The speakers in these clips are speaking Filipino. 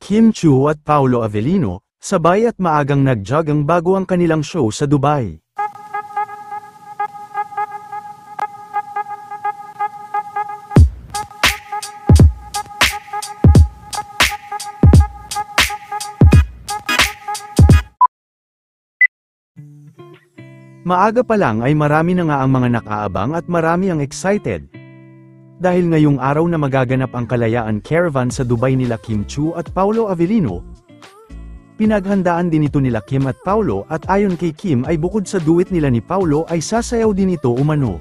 Kim Chiu at Paolo Avellino, sabay at maagang nag-jogging bago ang kanilang show sa Dubai. Maaga pa lang ay marami na nga ang mga nakaabang at marami ang excited. Dahil ngayong araw na magaganap ang Kalayaan Caravan sa Dubai nila Kim Chiu at Paolo Avellino, pinaghandaan din ito nila Kim at Paolo at ayon kay Kim ay bukod sa duet nila ni Paolo ay sasayaw din ito umano.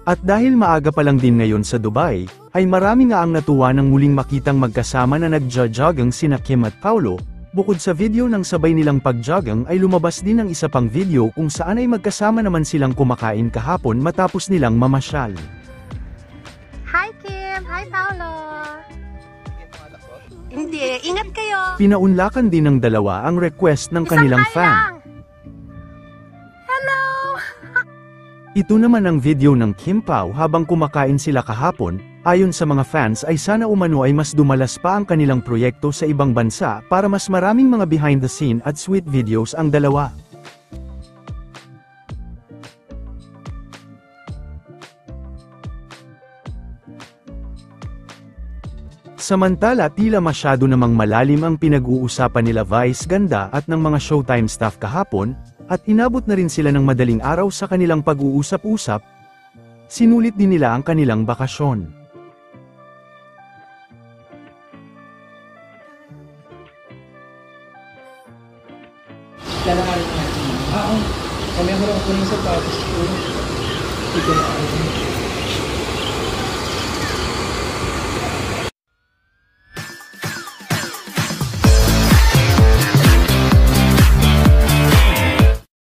At dahil maaga pa lang din ngayon sa Dubai, ay marami nga ang natuwa nang muling makitang magkasama na nagja-jogging sina Kim at Paolo. Bukod sa video ng sabay nilang pag-jogging ay lumabas din ang isa pang video kung saan ay magkasama naman silang kumakain kahapon matapos nilang mamasyal. Hi Kim! Hi Paolo! Hindi, ingat kayo! Pinaunlakan din ng dalawa ang request ng kanilang fan. Hello! Ito naman ang video ng Kim Pao habang kumakain sila kahapon. Ayon sa mga fans ay sana umano ay mas dumalas pa ang kanilang proyekto sa ibang bansa para mas maraming mga behind the scene at sweet videos ang dalawa. Samantala tila masyado namang malalim ang pinag-uusapan nila Vice Ganda at ng mga Showtime staff kahapon, at inabot na rin sila ng madaling araw sa kanilang pag-uusap-usap. Sinulit din nila ang kanilang bakasyon. Lalakarin natin. Oo. Kami ako lang po ng sapatos ko. Ito na ako.